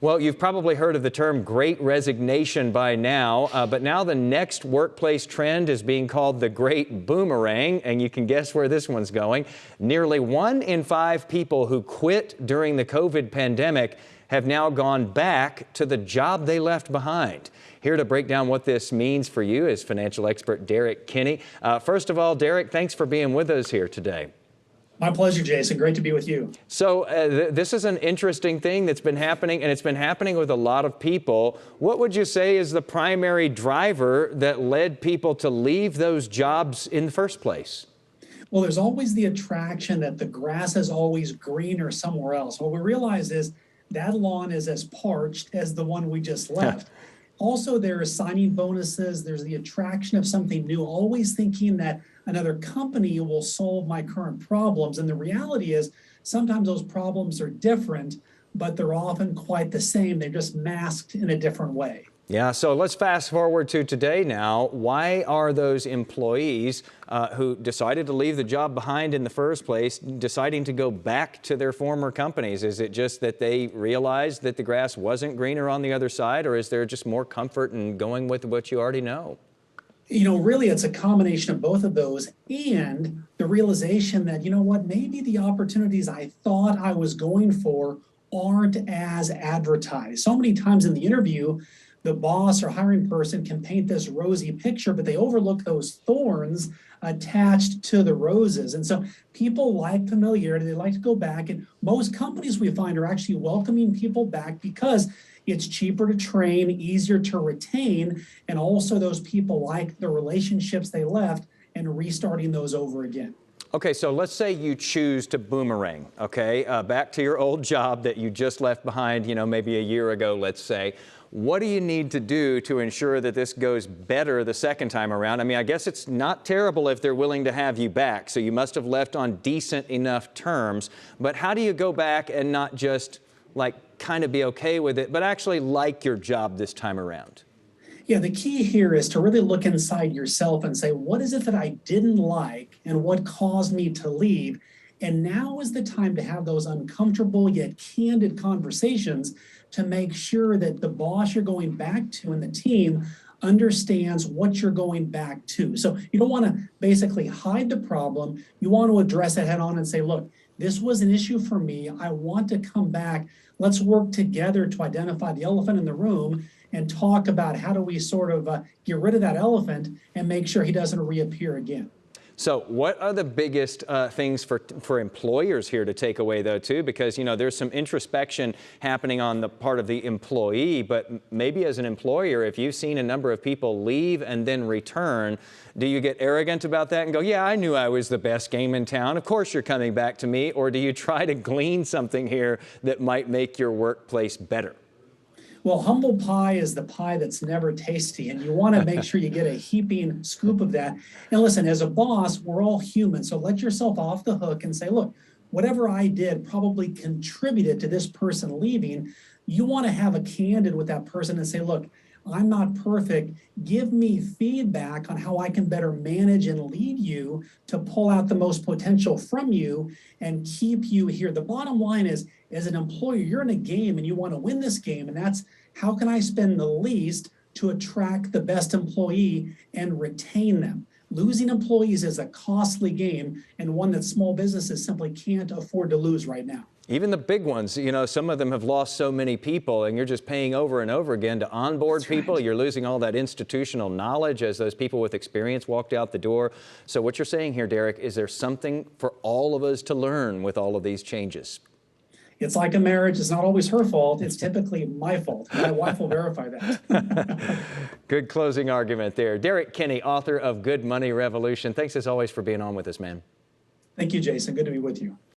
Well, you've probably heard of the term Great Resignation by now, but now the next workplace trend is being called the Great Boomerang, and you can guess where this one's going. Nearly 1 in 5 people who quit during the COVID pandemic have now gone back to the job they left behind. Here to break down what this means for you is financial expert Derek Kinney. First of all, Derek, thanks for being with us here today. My pleasure, Jason. Great to be with you. So this is an interesting thing that's been happening, and it's been happening with a lot of people. What would you say is the primary driver that led people to leave those jobs in the first place? Well, there's always the attraction that the grass is always greener somewhere else. What we realize is that lawn is as parched as the one we just left. Also, there are signing bonuses. There's the attraction of something new, always thinking that another company will solve my current problems. And the reality is sometimes those problems are different, but they're often quite the same. They're just masked in a different way. Yeah, so let's fast forward to today now. Why are those employees who decided to leave the job behind in the first place deciding to go back to their former companies? Is it just that they realized that the grass wasn't greener on the other side, or is there just more comfort in going with what you already know? You know, really, it's a combination of both of those and the realization that, you know what, maybe the opportunities I thought I was going for aren't as advertised. So many times in the interview, the boss or hiring person can paint this rosy picture, but they overlook those thorns attached to the roses. And so people like familiarity. They like to go back. And most companies we find are actually welcoming people back because it's cheaper to train, easier to retain, and also those people like the relationships they left and restarting those over again. Okay, so let's say you choose to boomerang, okay, back to your old job that you just left behind, you know, maybe a year ago, let's say. What do you need to do to ensure that this goes better the second time around? I mean, I guess it's not terrible if they're willing to have you back, so you must have left on decent enough terms. But how do you go back and not just, like, kind of be okay with it, but actually like your job this time around? Yeah, the key here is to really look inside yourself and say, what is it that I didn't like and what caused me to leave? And now is the time to have those uncomfortable yet candid conversations to make sure that the boss you're going back to and the team understands what you're going back to. So you don't want to basically hide the problem. You want to address it head on and say, look, this was an issue for me. I want to come back. Let's work together to identify the elephant in the room and talk about how do we sort of get rid of that elephant and make sure he doesn't reappear again. So what are the biggest things for employers here to take away, though, too? Because, you know, there's some introspection happening on the part of the employee, but maybe as an employer, if you've seen a number of people leave and then return, do you get arrogant about that and go, yeah, I knew I was the best game in town. Of course you're coming back to me. Or do you try to glean something here that might make your workplace better? Well, humble pie is the pie that's never tasty, and you want to make sure you get a heaping scoop of that. And listen, as a boss, we're all human, so let yourself off the hook and say, look, whatever I did probably contributed to this person leaving. You want to have a candid with that person and say, look, I'm not perfect. Give me feedback on how I can better manage and lead you to pull out the most potential from you and keep you here. The bottom line is, as an employer, you're in a game and you want to win this game. And that's how can I spend the least to attract the best employee and retain them? Losing employees is a costly game and one that small businesses simply can't afford to lose right now. Even the big ones, you know, some of them have lost so many people, and you're just paying over and over again to onboard people. You're losing all that institutional knowledge as those people with experience walked out the door. So what you're saying here, Derek, is there something for all of us to learn with all of these changes? It's like a marriage. It's not always her fault. It's typically my fault. My wife will verify that. Good closing argument there. Derek Kinney, author of Good Money Revolution. Thanks as always for being on with us, man. Thank you, Jason. Good to be with you.